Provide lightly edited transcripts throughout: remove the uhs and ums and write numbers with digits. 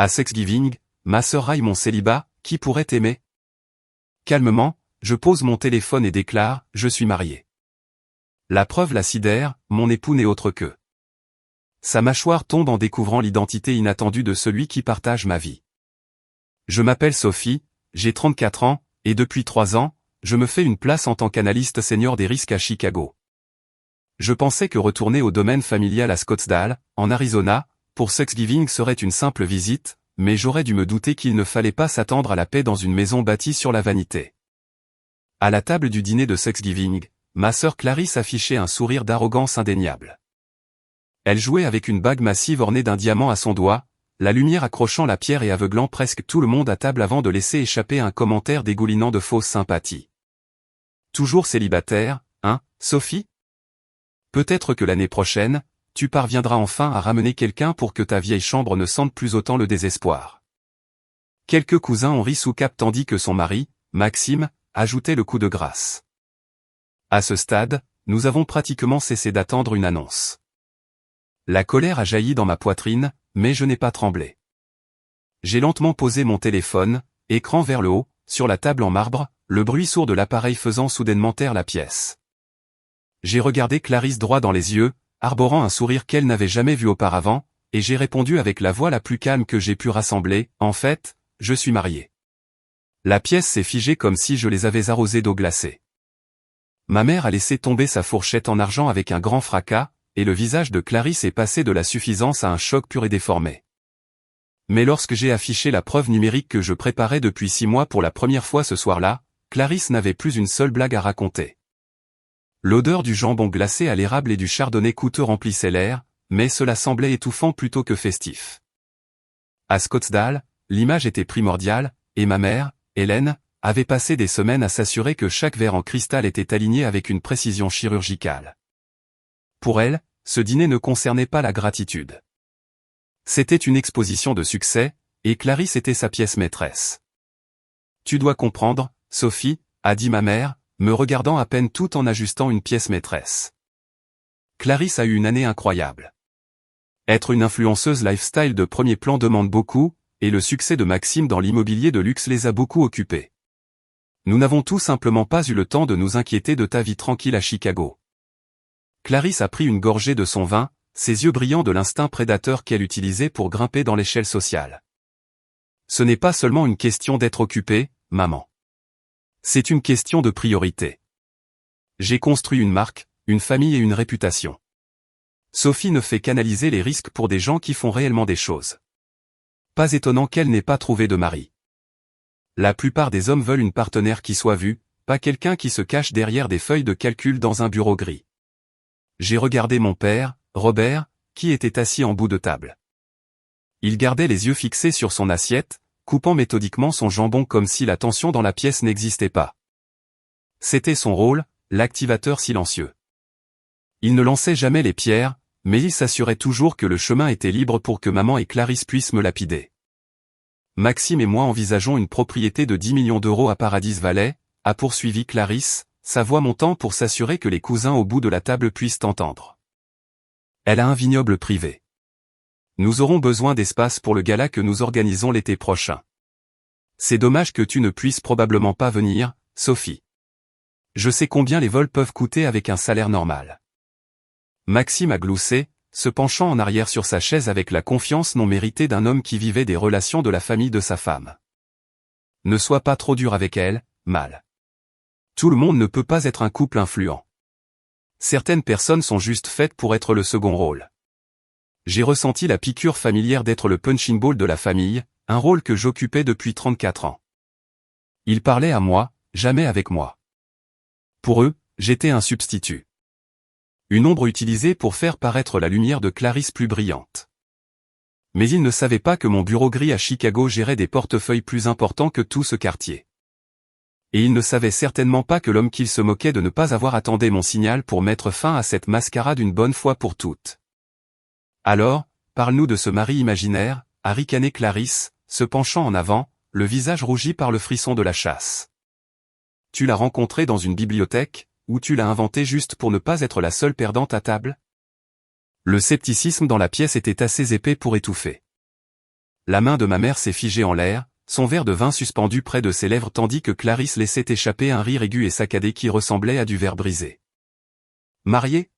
À Thanksgiving, ma sœur raille mon célibat, qui pourrait t'aimer? Calmement, je pose mon téléphone et déclare, je suis marié. La preuve la sidère, mon époux n'est autre que. Sa mâchoire tombe en découvrant l'identité inattendue de celui qui partage ma vie. Je m'appelle Sophie, j'ai 34 ans, et depuis 3 ans, je me fais une place en tant qu'analyste senior des risques à Chicago. Je pensais que retourner au domaine familial à Scottsdale, en Arizona, pour Thanksgiving serait une simple visite, mais j'aurais dû me douter qu'il ne fallait pas s'attendre à la paix dans une maison bâtie sur la vanité. À la table du dîner de Thanksgiving, ma sœur Clarisse affichait un sourire d'arrogance indéniable. Elle jouait avec une bague massive ornée d'un diamant à son doigt, la lumière accrochant la pierre et aveuglant presque tout le monde à table avant de laisser échapper un commentaire dégoulinant de fausse sympathie. Toujours célibataire, hein, Sophie? Peut-être que l'année prochaine, tu parviendras enfin à ramener quelqu'un pour que ta vieille chambre ne sente plus autant le désespoir. Quelques cousins ont ri sous cap tandis que son mari, Maxime, ajoutait le coup de grâce. À ce stade, nous avons pratiquement cessé d'attendre une annonce. La colère a jailli dans ma poitrine, mais je n'ai pas tremblé. J'ai lentement posé mon téléphone, écran vers le haut, sur la table en marbre, le bruit sourd de l'appareil faisant soudainement taire la pièce. J'ai regardé Clarisse droit dans les yeux, arborant un sourire qu'elle n'avait jamais vu auparavant, et j'ai répondu avec la voix la plus calme que j'ai pu rassembler, en fait, je suis marié. La pièce s'est figée comme si je les avais arrosés d'eau glacée. Ma mère a laissé tomber sa fourchette en argent avec un grand fracas, et le visage de Clarisse est passé de la suffisance à un choc pur et déformé. Mais lorsque j'ai affiché la preuve numérique que je préparais depuis 6 mois pour la première fois ce soir-là, Clarisse n'avait plus une seule blague à raconter. L'odeur du jambon glacé à l'érable et du chardonnay coûteux remplissait l'air, mais cela semblait étouffant plutôt que festif. À Scottsdale, l'image était primordiale, et ma mère, Hélène, avait passé des semaines à s'assurer que chaque verre en cristal était aligné avec une précision chirurgicale. Pour elle, ce dîner ne concernait pas la gratitude. C'était une exposition de succès, et Clarisse était sa pièce maîtresse. Tu dois comprendre, Sophie, a dit ma mère, me regardant à peine tout en ajustant une pièce maîtresse. Clarisse a eu une année incroyable. Être une influenceuse lifestyle de premier plan demande beaucoup, et le succès de Maxime dans l'immobilier de luxe les a beaucoup occupés. Nous n'avons tout simplement pas eu le temps de nous inquiéter de ta vie tranquille à Chicago. Clarisse a pris une gorgée de son vin, ses yeux brillants de l'instinct prédateur qu'elle utilisait pour grimper dans l'échelle sociale. Ce n'est pas seulement une question d'être occupée, maman. C'est une question de priorité. J'ai construit une marque, une famille et une réputation. Sophie ne fait qu'analyser les risques pour des gens qui font réellement des choses. Pas étonnant qu'elle n'ait pas trouvé de mari. La plupart des hommes veulent une partenaire qui soit vue, pas quelqu'un qui se cache derrière des feuilles de calcul dans un bureau gris. J'ai regardé mon père, Robert, qui était assis en bout de table. Il gardait les yeux fixés sur son assiette, coupant méthodiquement son jambon comme si la tension dans la pièce n'existait pas. C'était son rôle, l'activateur silencieux. Il ne lançait jamais les pierres, mais il s'assurait toujours que le chemin était libre pour que maman et Clarisse puissent me lapider. Maxime et moi envisageons une propriété de 10 millions d'euros à Paradise Valley, a poursuivi Clarisse, sa voix montant pour s'assurer que les cousins au bout de la table puissent entendre. Elle a un vignoble privé. Nous aurons besoin d'espace pour le gala que nous organisons l'été prochain. C'est dommage que tu ne puisses probablement pas venir, Sophie. Je sais combien les vols peuvent coûter avec un salaire normal. Maxime a gloussé, se penchant en arrière sur sa chaise avec la confiance non méritée d'un homme qui vivait des relations de la famille de sa femme. Ne sois pas trop dur avec elle, Mal. Tout le monde ne peut pas être un couple influent. Certaines personnes sont juste faites pour être le second rôle. J'ai ressenti la piqûre familière d'être le punching ball de la famille, un rôle que j'occupais depuis 34 ans. Ils parlaient à moi, jamais avec moi. Pour eux, j'étais un substitut. Une ombre utilisée pour faire paraître la lumière de Clarisse plus brillante. Mais ils ne savaient pas que mon bureau gris à Chicago gérait des portefeuilles plus importants que tout ce quartier. Et ils ne savaient certainement pas que l'homme qu'ils se moquaient de ne pas avoir attendu mon signal pour mettre fin à cette mascarade une bonne fois pour toutes. Alors, parle-nous de ce mari imaginaire, a ricané Clarisse, se penchant en avant, le visage rougi par le frisson de la chasse. Tu l'as rencontré dans une bibliothèque, ou tu l'as inventé juste pour ne pas être la seule perdante à table? Le scepticisme dans la pièce était assez épais pour étouffer. La main de ma mère s'est figée en l'air, son verre de vin suspendu près de ses lèvres tandis que Clarisse laissait échapper un rire aigu et saccadé qui ressemblait à du verre brisé. Mariée ?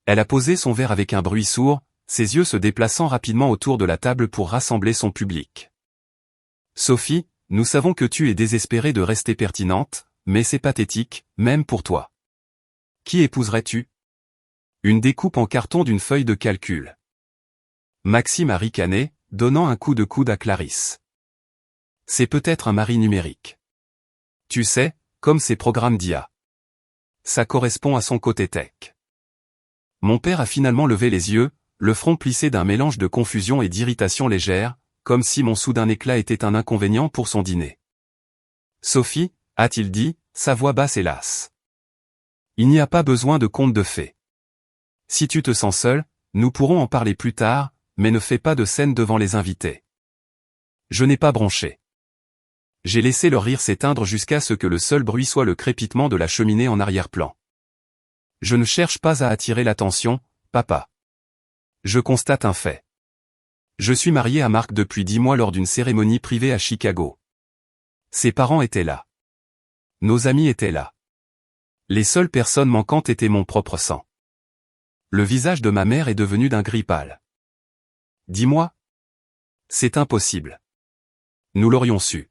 Elle a posé son verre avec un bruit sourd, ses yeux se déplaçant rapidement autour de la table pour rassembler son public. Sophie, nous savons que tu es désespérée de rester pertinente, mais c'est pathétique, même pour toi. Qui épouserais-tu ? Une découpe en carton d'une feuille de calcul. Maxime a ricané, donnant un coup de coude à Clarisse. C'est peut-être un mari numérique. Tu sais, comme ces programmes d'IA. Ça correspond à son côté tech. Mon père a finalement levé les yeux, le front plissé d'un mélange de confusion et d'irritation légère, comme si mon soudain éclat était un inconvénient pour son dîner. Sophie, a-t-il dit, sa voix basse et lasse. Il n'y a pas besoin de conte de fées. Si tu te sens seul, nous pourrons en parler plus tard, mais ne fais pas de scène devant les invités. Je n'ai pas bronché. J'ai laissé leur rire s'éteindre jusqu'à ce que le seul bruit soit le crépitement de la cheminée en arrière-plan. Je ne cherche pas à attirer l'attention, papa. Je constate un fait. Je suis marié à Marc depuis 10 mois lors d'une cérémonie privée à Chicago. Ses parents étaient là. Nos amis étaient là. Les seules personnes manquantes étaient mon propre sang. Le visage de ma mère est devenu d'un gris pâle. Dis-moi. C'est impossible. Nous l'aurions su.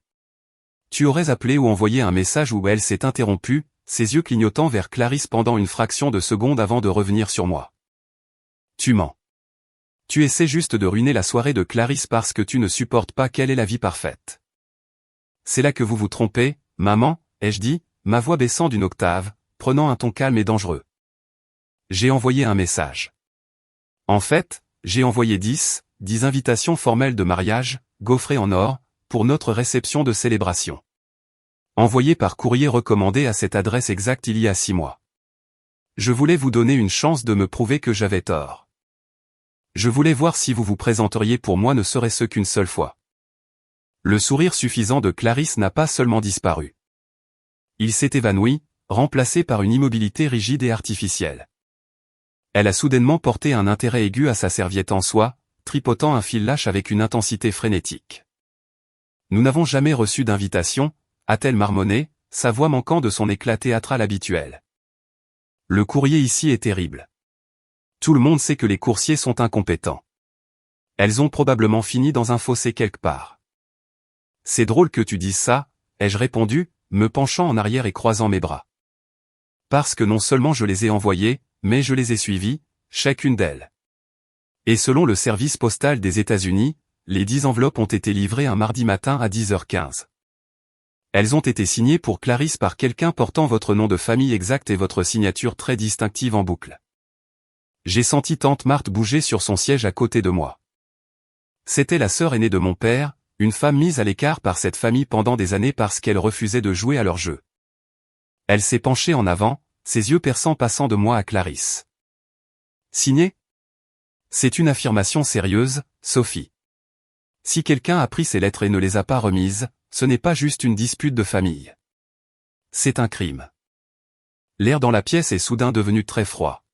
Tu aurais appelé ou envoyé un message où elle s'est interrompue, ses yeux clignotant vers Clarisse pendant une fraction de seconde avant de revenir sur moi. Tu mens. Tu essaies juste de ruiner la soirée de Clarisse parce que tu ne supportes pas qu'elle ait la vie parfaite. C'est là que vous vous trompez, maman, ai-je dit, ma voix baissant d'une octave, prenant un ton calme et dangereux. J'ai envoyé un message. En fait, j'ai envoyé 10 invitations formelles de mariage, gaufrées en or, pour notre réception de célébration. Envoyées par courrier recommandé à cette adresse exacte il y a 6 mois. Je voulais vous donner une chance de me prouver que j'avais tort. Je voulais voir si vous vous présenteriez pour moi ne serait-ce qu'une seule fois. Le sourire suffisant de Clarisse n'a pas seulement disparu. Il s'est évanoui, remplacé par une immobilité rigide et artificielle. Elle a soudainement porté un intérêt aigu à sa serviette en soie, tripotant un fil lâche avec une intensité frénétique. Nous n'avons jamais reçu d'invitation, a-t-elle marmonné, sa voix manquant de son éclat théâtral habituel. Le courrier ici est terrible. Tout le monde sait que les coursiers sont incompétents. Elles ont probablement fini dans un fossé quelque part. C'est drôle que tu dises ça, ai-je répondu, me penchant en arrière et croisant mes bras. Parce que non seulement je les ai envoyées, mais je les ai suivies, chacune d'elles. Et selon le service postal des États-Unis, les 10 enveloppes ont été livrées un mardi matin à 10h15. Elles ont été signées pour Clarisse par quelqu'un portant votre nom de famille exact et votre signature très distinctive en boucle. J'ai senti tante Marthe bouger sur son siège à côté de moi. C'était la sœur aînée de mon père, une femme mise à l'écart par cette famille pendant des années parce qu'elle refusait de jouer à leur jeu. Elle s'est penchée en avant, ses yeux perçants passant de moi à Clarisse. Signé ? C'est une affirmation sérieuse, Sophie. Si quelqu'un a pris ces lettres et ne les a pas remises, ce n'est pas juste une dispute de famille. C'est un crime. L'air dans la pièce est soudain devenu très froid.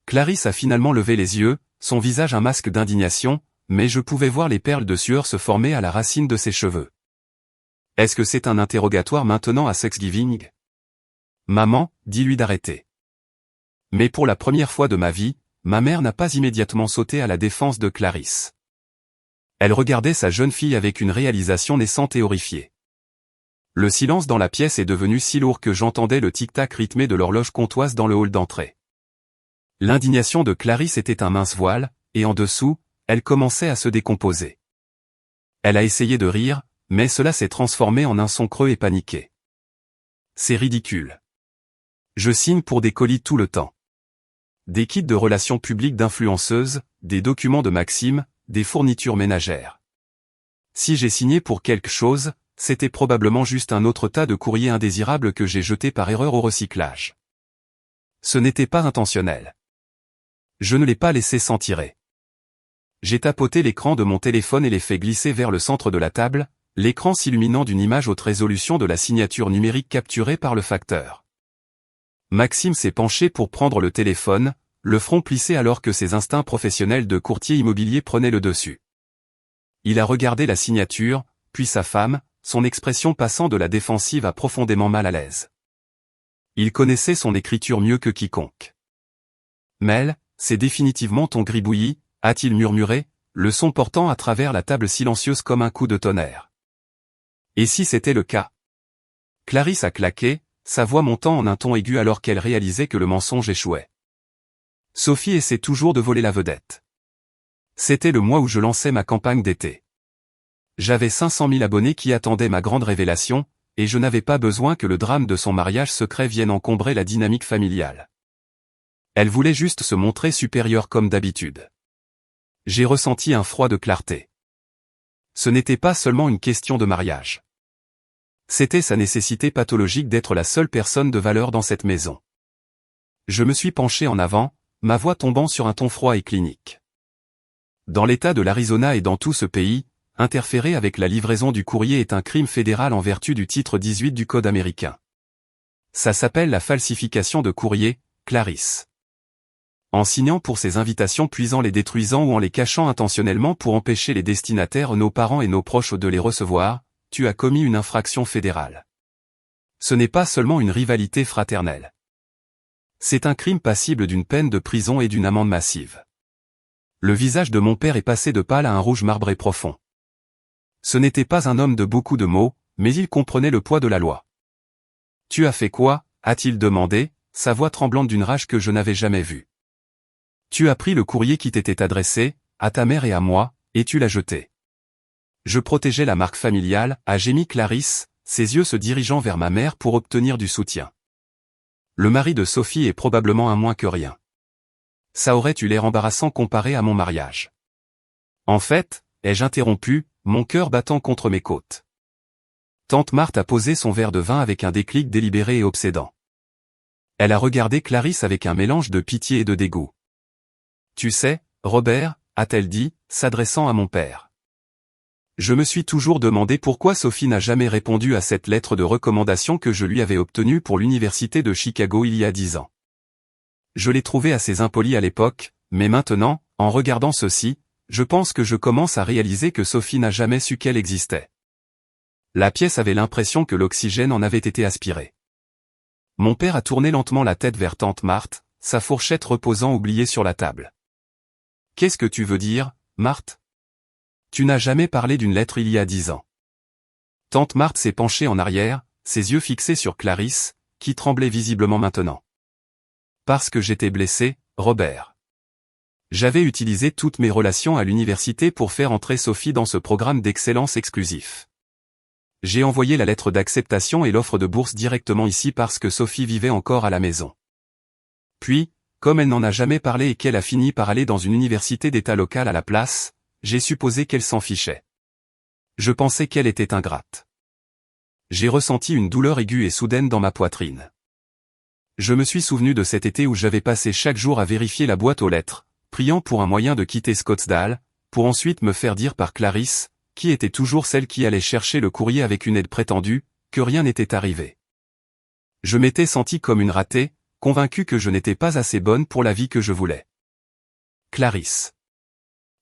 Clarisse a finalement levé les yeux, son visage un masque d'indignation, mais je pouvais voir les perles de sueur se former à la racine de ses cheveux. Est-ce que c'est un interrogatoire maintenant à Thanksgiving ? Maman, dis-lui d'arrêter. Mais pour la première fois de ma vie, ma mère n'a pas immédiatement sauté à la défense de Clarisse. Elle regardait sa jeune fille avec une réalisation naissante et horrifiée. Le silence dans la pièce est devenu si lourd que j'entendais le tic-tac rythmé de l'horloge comptoise dans le hall d'entrée. L'indignation de Clarisse était un mince voile, et en dessous, elle commençait à se décomposer. Elle a essayé de rire, mais cela s'est transformé en un son creux et paniqué. C'est ridicule. Je signe pour des colis tout le temps. Des kits de relations publiques d'influenceuses, des documents de Maxime, des fournitures ménagères. Si j'ai signé pour quelque chose, c'était probablement juste un autre tas de courriers indésirables que j'ai jeté par erreur au recyclage. Ce n'était pas intentionnel. Je ne l'ai pas laissé s'en tirer. J'ai tapoté l'écran de mon téléphone et l'ai fait glisser vers le centre de la table, l'écran s'illuminant d'une image haute résolution de la signature numérique capturée par le facteur. Maxime s'est penché pour prendre le téléphone, le front plissé alors que ses instincts professionnels de courtier immobilier prenaient le dessus. Il a regardé la signature, puis sa femme, son expression passant de la défensive à profondément mal à l'aise. Il connaissait son écriture mieux que quiconque. Mel, c'est définitivement ton gribouillis, a-t-il murmuré, le son portant à travers la table silencieuse comme un coup de tonnerre. Et si c'était le cas? Clarisse a claqué, sa voix montant en un ton aigu alors qu'elle réalisait que le mensonge échouait. Sophie essaie toujours de voler la vedette. C'était le mois où je lançais ma campagne d'été. J'avais 500 000 abonnés qui attendaient ma grande révélation, et je n'avais pas besoin que le drame de son mariage secret vienne encombrer la dynamique familiale. Elle voulait juste se montrer supérieure comme d'habitude. J'ai ressenti un froid de clarté. Ce n'était pas seulement une question de mariage. C'était sa nécessité pathologique d'être la seule personne de valeur dans cette maison. Je me suis penché en avant, ma voix tombant sur un ton froid et clinique. Dans l'État de l'Arizona et dans tout ce pays, interférer avec la livraison du courrier est un crime fédéral en vertu du titre 18 du Code américain. Ça s'appelle la falsification de courrier, Clarisse. En signant pour ces invitations puis en les détruisant ou en les cachant intentionnellement pour empêcher les destinataires, nos parents et nos proches de les recevoir, tu as commis une infraction fédérale. Ce n'est pas seulement une rivalité fraternelle. C'est un crime passible d'une peine de prison et d'une amende massive. Le visage de mon père est passé de pâle à un rouge marbré profond. Ce n'était pas un homme de beaucoup de mots, mais il comprenait le poids de la loi. « Tu as fait quoi ?» a-t-il demandé, sa voix tremblante d'une rage que je n'avais jamais vue. « Tu as pris le courrier qui t'était adressé, à ta mère et à moi, et tu l'as jeté. » Je protégeais la marque familiale, a gémi Clarisse, ses yeux se dirigeant vers ma mère pour obtenir du soutien. Le mari de Sophie est probablement un moins que rien. Ça aurait eu l'air embarrassant comparé à mon mariage. En fait, ai-je interrompu, mon cœur battant contre mes côtes. Tante Marthe a posé son verre de vin avec un déclic délibéré et obsédant. Elle a regardé Clarisse avec un mélange de pitié et de dégoût. « Tu sais, Robert, a-t-elle dit, s'adressant à mon père. Je me suis toujours demandé pourquoi Sophie n'a jamais répondu à cette lettre de recommandation que je lui avais obtenue pour l'université de Chicago il y a 10 ans. Je l'ai trouvée assez impolie à l'époque, mais maintenant, en regardant ceci, je pense que je commence à réaliser que Sophie n'a jamais su qu'elle existait. La pièce avait l'impression que l'oxygène en avait été aspiré. Mon père a tourné lentement la tête vers tante Marthe, sa fourchette reposant oubliée sur la table. « Qu'est-ce que tu veux dire, Marthe ? Tu n'as jamais parlé d'une lettre il y a 10 ans. » Tante Marthe s'est penchée en arrière, ses yeux fixés sur Clarisse, qui tremblait visiblement maintenant. « Parce que j'étais blessé, Robert. J'avais utilisé toutes mes relations à l'université pour faire entrer Sophie dans ce programme d'excellence exclusif. J'ai envoyé la lettre d'acceptation et l'offre de bourse directement ici parce que Sophie vivait encore à la maison. Puis, comme elle n'en a jamais parlé et qu'elle a fini par aller dans une université d'État locale à la place, j'ai supposé qu'elle s'en fichait. Je pensais qu'elle était ingrate. J'ai ressenti une douleur aiguë et soudaine dans ma poitrine. Je me suis souvenu de cet été où j'avais passé chaque jour à vérifier la boîte aux lettres, priant pour un moyen de quitter Scottsdale, pour ensuite me faire dire par Clarisse, qui était toujours celle qui allait chercher le courrier avec une aide prétendue, que rien n'était arrivé. Je m'étais senti comme une ratée, convaincu que je n'étais pas assez bonne pour la vie que je voulais. Clarisse.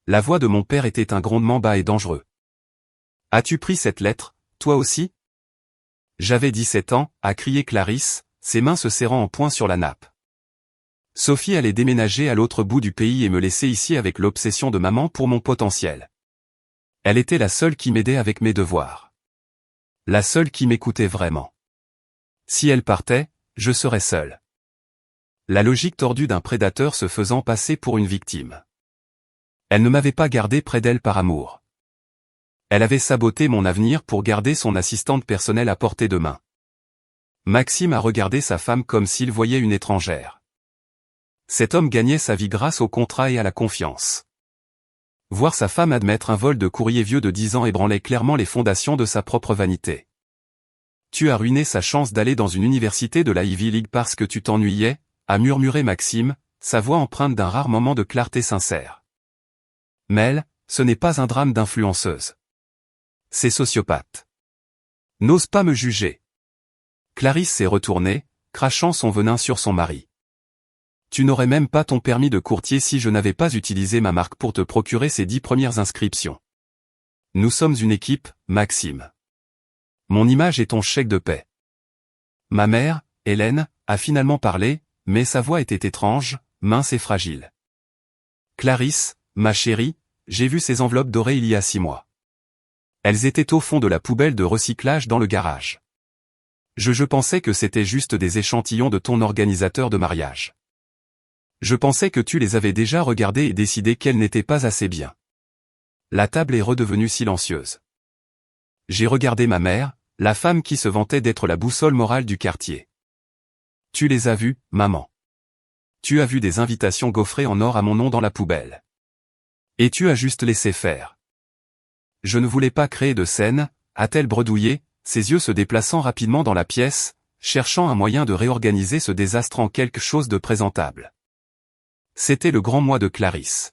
La voix de mon père était un grondement bas et dangereux. « As-tu pris cette lettre, toi aussi ?» J'avais 17 ans, a crié Clarisse, ses mains se serrant en poing sur la nappe. Sophie allait déménager à l'autre bout du pays et me laisser ici avec l'obsession de maman pour mon potentiel. Elle était la seule qui m'aidait avec mes devoirs. La seule qui m'écoutait vraiment. Si elle partait, je serais seul. La logique tordue d'un prédateur se faisant passer pour une victime. Elle ne m'avait pas gardé près d'elle par amour. Elle avait saboté mon avenir pour garder son assistante personnelle à portée de main. Maxime a regardé sa femme comme s'il voyait une étrangère. Cet homme gagnait sa vie grâce au contrat et à la confiance. Voir sa femme admettre un vol de courrier vieux de 10 ans ébranlait clairement les fondations de sa propre vanité. Tu as ruiné sa chance d'aller dans une université de la Ivy League parce que tu t'ennuyais, a murmuré Maxime, sa voix empreinte d'un rare moment de clarté sincère. Mel, ce n'est pas un drame d'influenceuse. C'est sociopathe. N'ose pas me juger. Clarisse s'est retournée, crachant son venin sur son mari. Tu n'aurais même pas ton permis de courtier si je n'avais pas utilisé ma marque pour te procurer ces 10 premières inscriptions. Nous sommes une équipe, Maxime. Mon image est ton chèque de paie. Ma mère, Hélène, a finalement parlé, mais sa voix était étrange, mince et fragile. Clarisse, ma chérie, j'ai vu ces enveloppes dorées il y a 6 mois. Elles étaient au fond de la poubelle de recyclage dans le garage. Je pensais que c'était juste des échantillons de ton organisateur de mariage. Je pensais que tu les avais déjà regardées et décidé qu'elles n'étaient pas assez bien. La table est redevenue silencieuse. J'ai regardé ma mère, la femme qui se vantait d'être la boussole morale du quartier. Tu les as vues, maman. Tu as vu des invitations gaufrées en or à mon nom dans la poubelle. Et tu as juste laissé faire. Je ne voulais pas créer de scène, a-t-elle bredouillé, ses yeux se déplaçant rapidement dans la pièce, cherchant un moyen de réorganiser ce désastre en quelque chose de présentable. C'était le grand moi de Clarisse.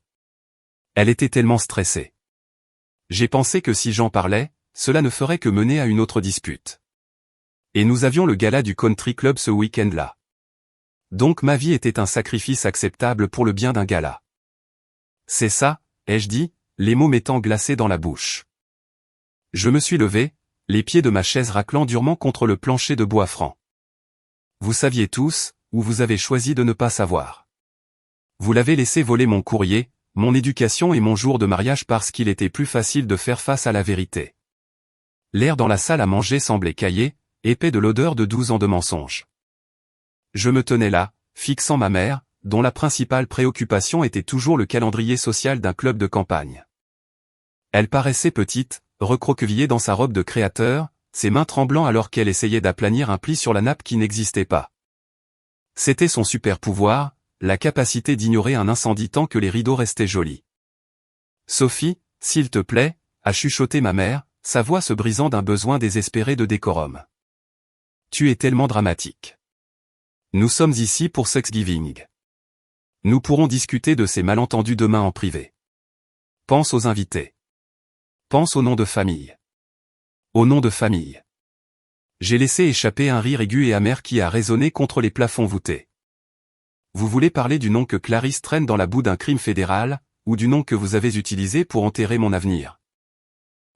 Elle était tellement stressée. J'ai pensé que si j'en parlais, cela ne ferait que mener à une autre dispute. Et nous avions le gala du country club ce week-end-là. Donc ma vie était un sacrifice acceptable pour le bien d'un gala. C'est ça, ai-je dit, les mots m'étant glacés dans la bouche. Je me suis levé, les pieds de ma chaise raclant durement contre le plancher de bois franc. Vous saviez tous, ou vous avez choisi de ne pas savoir. Vous l'avez laissé voler mon courrier, mon éducation et mon jour de mariage parce qu'il était plus facile de faire face à la vérité. L'air dans la salle à manger semblait caillé, épais de l'odeur de 12 ans de mensonges. Je me tenais là, fixant ma mère, dont la principale préoccupation était toujours le calendrier social d'un club de campagne. Elle paraissait petite, recroquevillée dans sa robe de créateur, ses mains tremblant alors qu'elle essayait d'aplanir un pli sur la nappe qui n'existait pas. C'était son super pouvoir, la capacité d'ignorer un incendie tant que les rideaux restaient jolis. Sophie, s'il te plaît, a chuchoté ma mère, sa voix se brisant d'un besoin désespéré de décorum. Tu es tellement dramatique. Nous sommes ici pour Thanksgiving. Nous pourrons discuter de ces malentendus demain en privé. Pense aux invités. Pense au nom de famille. Au nom de famille. J'ai laissé échapper un rire aigu et amer qui a résonné contre les plafonds voûtés. Vous voulez parler du nom que Clarisse traîne dans la boue d'un crime fédéral, ou du nom que vous avez utilisé pour enterrer mon avenir?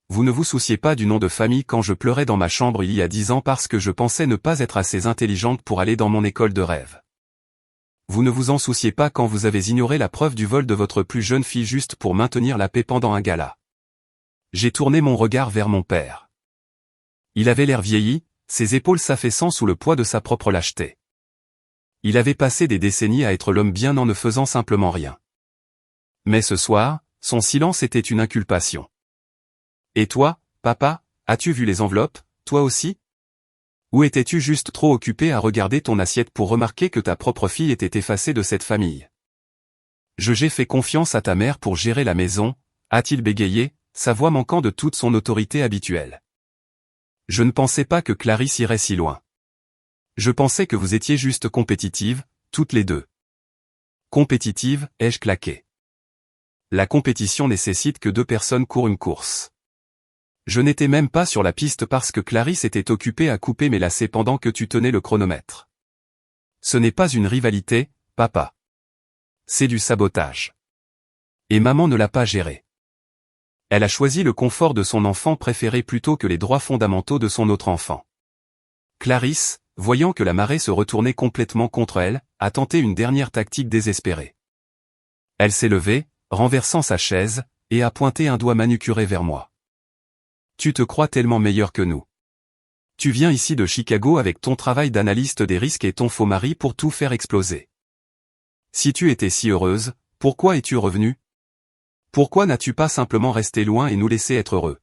Vous ne vous souciez pas du nom de famille quand je pleurais dans ma chambre il y a 10 ans parce que je pensais ne pas être assez intelligente pour aller dans mon école de rêve. Vous ne vous en souciez pas quand vous avez ignoré la preuve du vol de votre plus jeune fille juste pour maintenir la paix pendant un gala. J'ai tourné mon regard vers mon père. Il avait l'air vieilli, ses épaules s'affaissant sous le poids de sa propre lâcheté. Il avait passé des décennies à être l'homme bien en ne faisant simplement rien. Mais ce soir, son silence était une inculpation. Et toi, papa, as-tu vu les enveloppes, toi aussi? Ou étais-tu juste trop occupé à regarder ton assiette pour remarquer que ta propre fille était effacée de cette famille? J'ai fait confiance à ta mère pour gérer la maison, a-t-il bégayé, sa voix manquant de toute son autorité habituelle. Je ne pensais pas que Clarisse irait si loin. Je pensais que vous étiez juste compétitives, toutes les deux. Compétitive, ai-je claqué. La compétition nécessite que 2 personnes courent une course. Je n'étais même pas sur la piste parce que Clarisse était occupée à couper mes lacets pendant que tu tenais le chronomètre. Ce n'est pas une rivalité, papa. C'est du sabotage. Et maman ne l'a pas géré. Elle a choisi le confort de son enfant préféré plutôt que les droits fondamentaux de son autre enfant. Clarisse, voyant que la marée se retournait complètement contre elle, a tenté une dernière tactique désespérée. Elle s'est levée, renversant sa chaise, et a pointé un doigt manucuré vers moi. Tu te crois tellement meilleur que nous. Tu viens ici de Chicago avec ton travail d'analyste des risques et ton faux mari pour tout faire exploser. Si tu étais si heureuse, pourquoi es-tu revenue? Pourquoi n'as-tu pas simplement resté loin et nous laisser être heureux?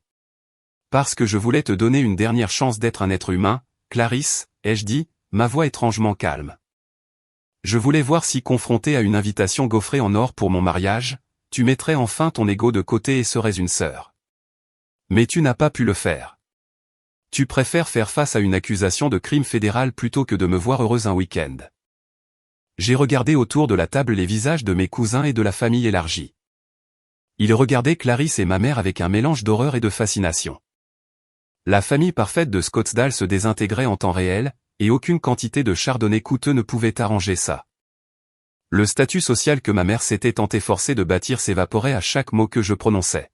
Parce que je voulais te donner une dernière chance d'être un être humain, Clarisse, ai-je dit, ma voix étrangement calme. Je voulais voir si confronté à une invitation gaufrée en or pour mon mariage, tu mettrais enfin ton ego de côté et serais une sœur. Mais tu n'as pas pu le faire. Tu préfères faire face à une accusation de crime fédéral plutôt que de me voir heureuse un week-end. J'ai regardé autour de la table les visages de mes cousins et de la famille élargie. Ils regardaient Clarisse et ma mère avec un mélange d'horreur et de fascination. La famille parfaite de Scottsdale se désintégrait en temps réel, et aucune quantité de chardonnay coûteux ne pouvait arranger ça. Le statut social que ma mère s'était tant efforcée de bâtir s'évaporait à chaque mot que je prononçais.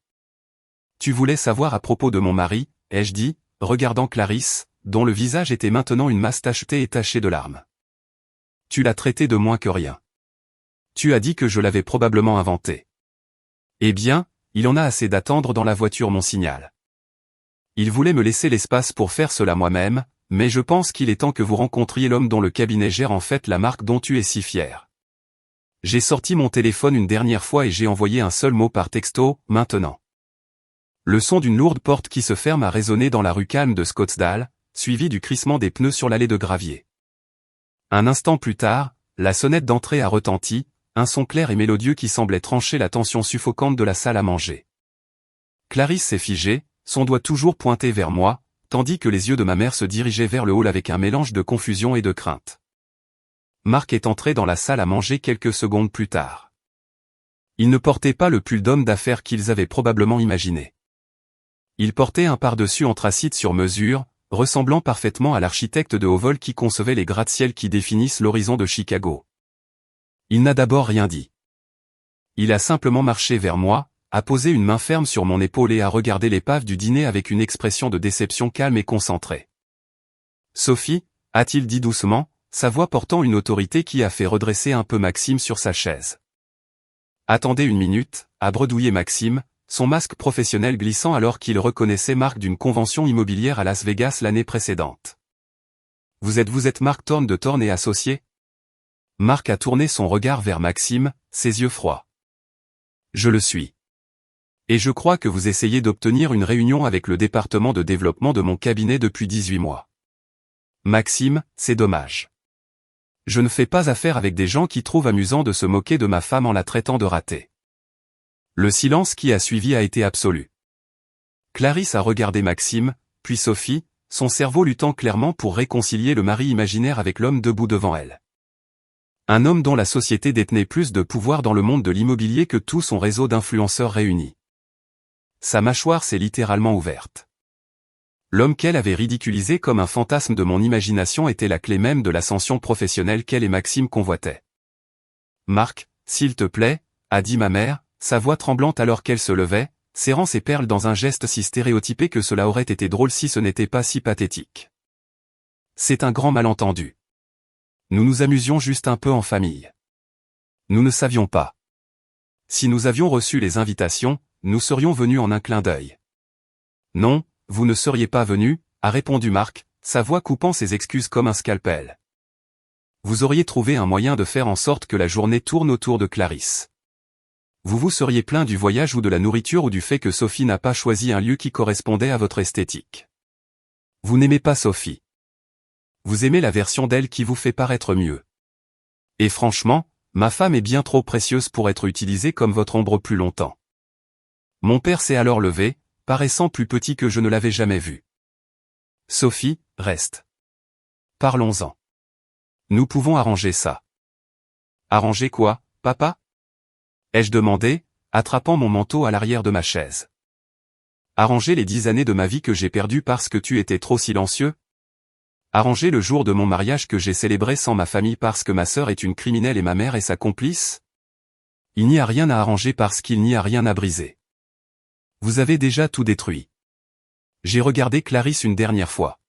Tu voulais savoir à propos de mon mari, ai-je dit, regardant Clarisse, dont le visage était maintenant une masse tachetée et tachée de larmes. Tu l'as traité de moins que rien. Tu as dit que je l'avais probablement inventé. Eh bien, il en a assez d'attendre dans la voiture mon signal. Il voulait me laisser l'espace pour faire cela moi-même, mais je pense qu'il est temps que vous rencontriez l'homme dont le cabinet gère en fait la marque dont tu es si fier. J'ai sorti mon téléphone une dernière fois et j'ai envoyé un seul mot par texto, maintenant. Le son d'une lourde porte qui se ferme a résonné dans la rue calme de Scottsdale, suivi du crissement des pneus sur l'allée de gravier. Un instant plus tard, la sonnette d'entrée a retenti, un son clair et mélodieux qui semblait trancher la tension suffocante de la salle à manger. Clarisse s'est figée, son doigt toujours pointé vers moi, tandis que les yeux de ma mère se dirigeaient vers le hall avec un mélange de confusion et de crainte. Marc est entré dans la salle à manger quelques secondes plus tard. Il ne portait pas le pull d'homme d'affaires qu'ils avaient probablement imaginé. Il portait un pardessus anthracite sur mesure, ressemblant parfaitement à l'architecte de haut vol qui concevait les gratte-ciel qui définissent l'horizon de Chicago. Il n'a d'abord rien dit. Il a simplement marché vers moi, a posé une main ferme sur mon épaule et a regardé l'épave du dîner avec une expression de déception calme et concentrée. « Sophie » a-t-il dit doucement, sa voix portant une autorité qui a fait redresser un peu Maxime sur sa chaise. « Attendez une minute » a bredouillé Maxime, son masque professionnel glissant alors qu'il reconnaissait Marc d'une convention immobilière à Las Vegas l'année précédente. « Vous êtes Marc Thorne de Thorne et Associés » Marc a tourné son regard vers Maxime, ses yeux froids. « Je le suis. Et je crois que vous essayez d'obtenir une réunion avec le département de développement de mon cabinet depuis 18 mois. Maxime, c'est dommage. Je ne fais pas affaire avec des gens qui trouvent amusant de se moquer de ma femme en la traitant de ratée. » Le silence qui a suivi a été absolu. Clarisse a regardé Maxime, puis Sophie, son cerveau luttant clairement pour réconcilier le mari imaginaire avec l'homme debout devant elle. Un homme dont la société détenait plus de pouvoir dans le monde de l'immobilier que tout son réseau d'influenceurs réunis. Sa mâchoire s'est littéralement ouverte. L'homme qu'elle avait ridiculisé comme un fantasme de mon imagination était la clé même de l'ascension professionnelle qu'elle et Maxime convoitaient. « Marc, s'il te plaît » a dit ma mère, sa voix tremblante alors qu'elle se levait, serrant ses perles dans un geste si stéréotypé que cela aurait été drôle si ce n'était pas si pathétique. C'est un grand malentendu. Nous nous amusions juste un peu en famille. Nous ne savions pas. Si nous avions reçu les invitations, nous serions venus en un clin d'œil. Non, vous ne seriez pas venus, a répondu Marc, sa voix coupant ses excuses comme un scalpel. Vous auriez trouvé un moyen de faire en sorte que la journée tourne autour de Clarisse. Vous vous seriez plaint du voyage ou de la nourriture ou du fait que Sophie n'a pas choisi un lieu qui correspondait à votre esthétique. Vous n'aimez pas Sophie. Vous aimez la version d'elle qui vous fait paraître mieux. Et franchement, ma femme est bien trop précieuse pour être utilisée comme votre ombre plus longtemps. Mon père s'est alors levé, paraissant plus petit que je ne l'avais jamais vu. Sophie, reste. Parlons-en. Nous pouvons arranger ça. Arranger quoi, papa ? Ai-je demandé, attrapant mon manteau à l'arrière de ma chaise. Arranger les 10 années de ma vie que j'ai perdues parce que tu étais trop silencieux ? Arranger le jour de mon mariage que j'ai célébré sans ma famille parce que ma sœur est une criminelle et ma mère est sa complice ? Il n'y a rien à arranger parce qu'il n'y a rien à briser. Vous avez déjà tout détruit. J'ai regardé Clarisse une dernière fois.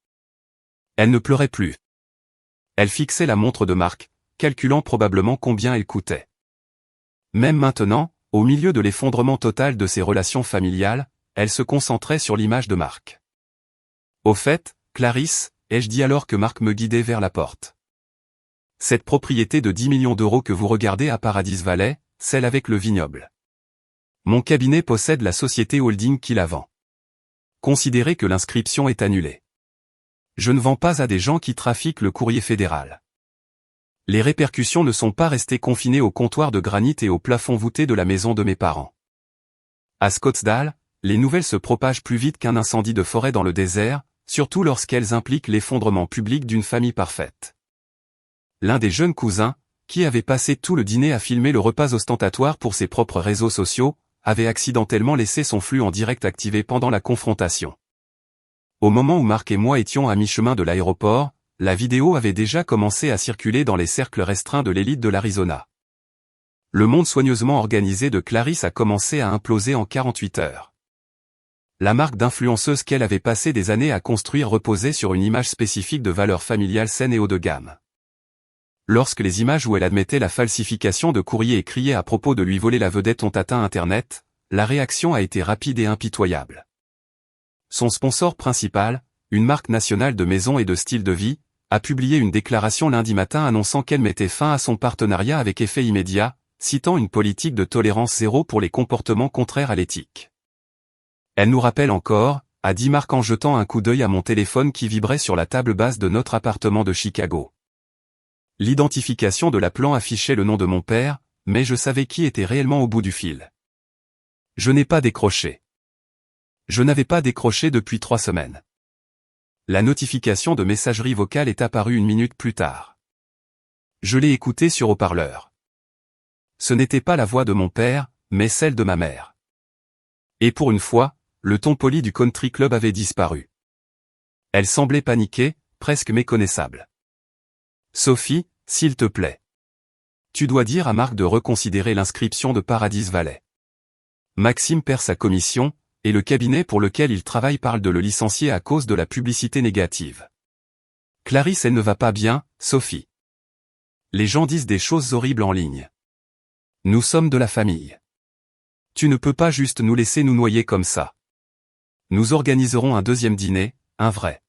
Elle ne pleurait plus. Elle fixait la montre de Marc, calculant probablement combien elle coûtait. Même maintenant, au milieu de l'effondrement total de ses relations familiales, elle se concentrait sur l'image de Marc. Au fait, Clarisse, ai-je dit alors que Marc me guidait vers la porte. Cette propriété de 10 millions d'euros que vous regardez à Paradise Valley, celle avec le vignoble. Mon cabinet possède la société holding qui la vend. Considérez que l'inscription est annulée. Je ne vends pas à des gens qui trafiquent le courrier fédéral. Les répercussions ne sont pas restées confinées au comptoir de granit et au plafond voûté de la maison de mes parents. À Scottsdale, les nouvelles se propagent plus vite qu'un incendie de forêt dans le désert, surtout lorsqu'elles impliquent l'effondrement public d'une famille parfaite. L'un des jeunes cousins, qui avait passé tout le dîner à filmer le repas ostentatoire pour ses propres réseaux sociaux, avait accidentellement laissé son flux en direct activé pendant la confrontation. Au moment où Marc et moi étions à mi-chemin de l'aéroport, la vidéo avait déjà commencé à circuler dans les cercles restreints de l'élite de l'Arizona. Le monde soigneusement organisé de Clarisse a commencé à imploser en 48 heures. La marque d'influenceuse qu'elle avait passé des années à construire reposait sur une image spécifique de valeur familiale saine et haut de gamme. Lorsque les images où elle admettait la falsification de courriers et criait à propos de lui voler la vedette ont atteint Internet, la réaction a été rapide et impitoyable. Son sponsor principal, une marque nationale de maison et de style de vie, a publié une déclaration lundi matin annonçant qu'elle mettait fin à son partenariat avec effet immédiat, citant une politique de tolérance zéro pour les comportements contraires à l'éthique. Elle nous rappelle encore, a dit Marc en jetant un coup d'œil à mon téléphone qui vibrait sur la table basse de notre appartement de Chicago. L'identification de l'appelant affichait le nom de mon père, mais je savais qui était réellement au bout du fil. Je n'ai pas décroché. Je n'avais pas décroché depuis 3 semaines. La notification de messagerie vocale est apparue 1 minute plus tard. Je l'ai écoutée sur haut-parleur. Ce n'était pas la voix de mon père, mais celle de ma mère. Et pour une fois, le ton poli du country club avait disparu. Elle semblait paniquée, presque méconnaissable. Sophie, s'il te plaît. Tu dois dire à Marc de reconsidérer l'inscription de Paradise Valley. Maxime perd sa commission, et le cabinet pour lequel il travaille parle de le licencier à cause de la publicité négative. Clarisse, elle ne va pas bien, Sophie. Les gens disent des choses horribles en ligne. Nous sommes de la famille. Tu ne peux pas juste nous laisser nous noyer comme ça. Nous organiserons un 2e dîner, un vrai.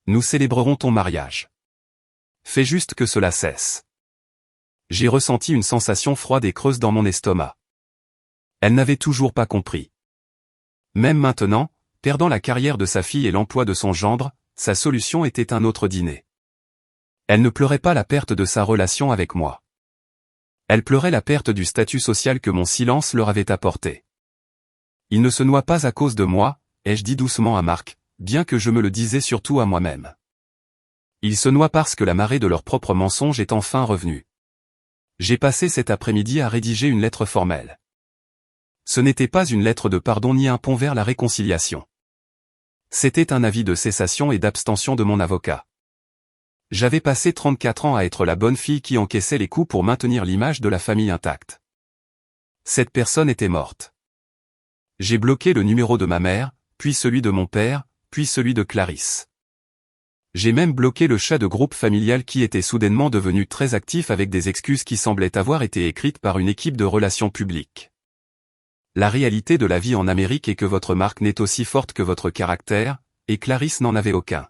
Nous célébrerons ton mariage. Fais juste que cela cesse. J'ai ressenti une sensation froide et creuse dans mon estomac. Elle n'avait toujours pas compris. Même maintenant, perdant la carrière de sa fille et l'emploi de son gendre, sa solution était un autre dîner. Elle ne pleurait pas la perte de sa relation avec moi. Elle pleurait la perte du statut social que mon silence leur avait apporté. Il ne se noie pas à cause de moi, ai-je dit doucement à Marc, bien que je me le disais surtout à moi-même. Il se noie parce que la marée de leurs propres mensonges est enfin revenue. J'ai passé cet après-midi à rédiger une lettre formelle. Ce n'était pas une lettre de pardon ni un pont vers la réconciliation. C'était un avis de cessation et d'abstention de mon avocat. J'avais passé 34 ans à être la bonne fille qui encaissait les coups pour maintenir l'image de la famille intacte. Cette personne était morte. J'ai bloqué le numéro de ma mère, puis celui de mon père, puis celui de Clarisse. J'ai même bloqué le chat de groupe familial qui était soudainement devenu très actif avec des excuses qui semblaient avoir été écrites par une équipe de relations publiques. La réalité de la vie en Amérique est que votre marque n'est aussi forte que votre caractère, et Clarisse n'en avait aucun.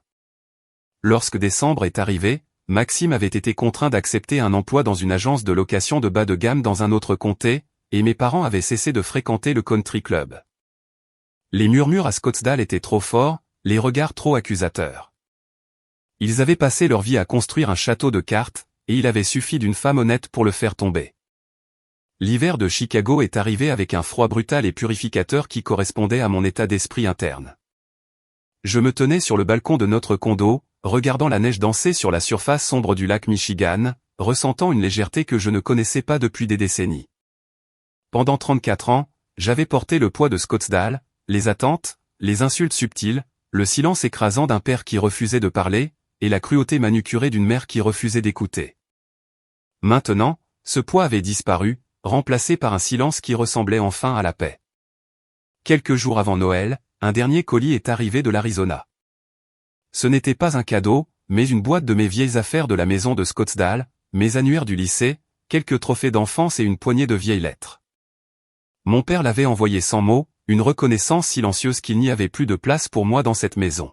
Lorsque décembre est arrivé, Maxime avait été contraint d'accepter un emploi dans une agence de location de bas de gamme dans un autre comté, et mes parents avaient cessé de fréquenter le country club. Les murmures à Scottsdale étaient trop forts, les regards trop accusateurs. Ils avaient passé leur vie à construire un château de cartes, et il avait suffi d'une femme honnête pour le faire tomber. L'hiver de Chicago est arrivé avec un froid brutal et purificateur qui correspondait à mon état d'esprit interne. Je me tenais sur le balcon de notre condo, regardant la neige danser sur la surface sombre du lac Michigan, ressentant une légèreté que je ne connaissais pas depuis des décennies. Pendant 34 ans, j'avais porté le poids de Scottsdale, les attentes, les insultes subtiles, le silence écrasant d'un père qui refusait de parler, et la cruauté manucurée d'une mère qui refusait d'écouter. Maintenant, ce poids avait disparu, remplacé par un silence qui ressemblait enfin à la paix. Quelques jours avant Noël, un dernier colis est arrivé de l'Arizona. Ce n'était pas un cadeau, mais une boîte de mes vieilles affaires de la maison de Scottsdale, mes annuaires du lycée, quelques trophées d'enfance et une poignée de vieilles lettres. Mon père l'avait envoyé sans mots, une reconnaissance silencieuse qu'il n'y avait plus de place pour moi dans cette maison.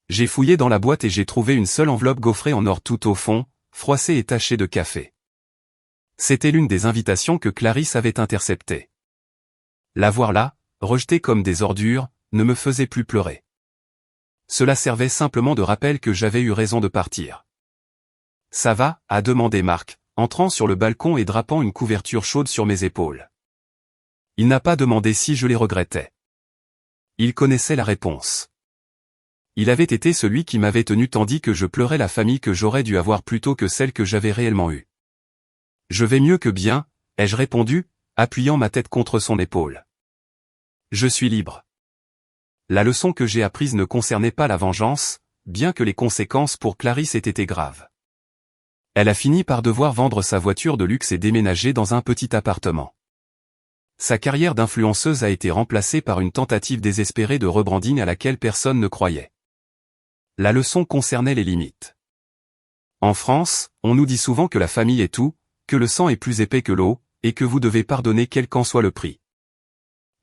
J'ai fouillé dans la boîte et j'ai trouvé une seule enveloppe gaufrée en or tout au fond, froissée et tachée de café. C'était l'une des invitations que Clarisse avait interceptées. La voir là, rejetée comme des ordures, ne me faisait plus pleurer. Cela servait simplement de rappel que j'avais eu raison de partir. « Ça va ?» a demandé Marc, entrant sur le balcon et drapant une couverture chaude sur mes épaules. Il n'a pas demandé si je les regrettais. Il connaissait la réponse. Il avait été celui qui m'avait tenu tandis que je pleurais la famille que j'aurais dû avoir plutôt que celle que j'avais réellement eue. « Je vais mieux que bien », ai-je répondu, appuyant ma tête contre son épaule. Je suis libre. La leçon que j'ai apprise ne concernait pas la vengeance, bien que les conséquences pour Clarisse aient été graves. Elle a fini par devoir vendre sa voiture de luxe et déménager dans un petit appartement. Sa carrière d'influenceuse a été remplacée par une tentative désespérée de rebranding à laquelle personne ne croyait. La leçon concernait les limites. En France, on nous dit souvent que la famille est tout, que le sang est plus épais que l'eau, et que vous devez pardonner quel qu'en soit le prix.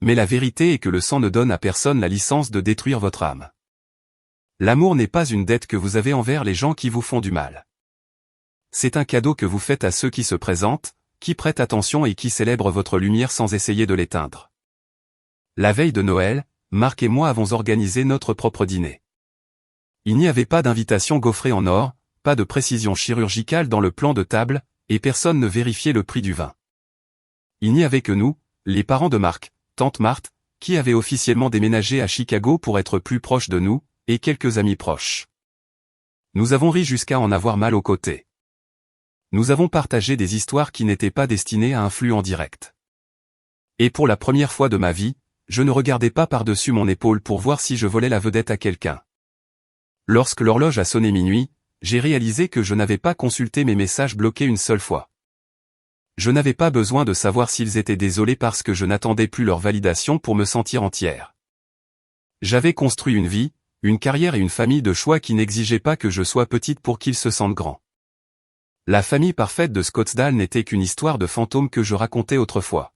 Mais la vérité est que le sang ne donne à personne la licence de détruire votre âme. L'amour n'est pas une dette que vous avez envers les gens qui vous font du mal. C'est un cadeau que vous faites à ceux qui se présentent, qui prêtent attention et qui célèbrent votre lumière sans essayer de l'éteindre. La veille de Noël, Marc et moi avons organisé notre propre dîner. Il n'y avait pas d'invitation gaufrée en or, pas de précision chirurgicale dans le plan de table, et personne ne vérifiait le prix du vin. Il n'y avait que nous, les parents de Marc, tante Marthe, qui avait officiellement déménagé à Chicago pour être plus proche de nous, et quelques amis proches. Nous avons ri jusqu'à en avoir mal aux côtés. Nous avons partagé des histoires qui n'étaient pas destinées à un flux en direct. Et pour la première fois de ma vie, je ne regardais pas par-dessus mon épaule pour voir si je volais la vedette à quelqu'un. Lorsque l'horloge a sonné minuit, j'ai réalisé que je n'avais pas consulté mes messages bloqués une seule fois. Je n'avais pas besoin de savoir s'ils étaient désolés parce que je n'attendais plus leur validation pour me sentir entière. J'avais construit une vie, une carrière et une famille de choix qui n'exigeaient pas que je sois petite pour qu'ils se sentent grands. La famille parfaite de Scottsdale n'était qu'une histoire de fantôme que je racontais autrefois.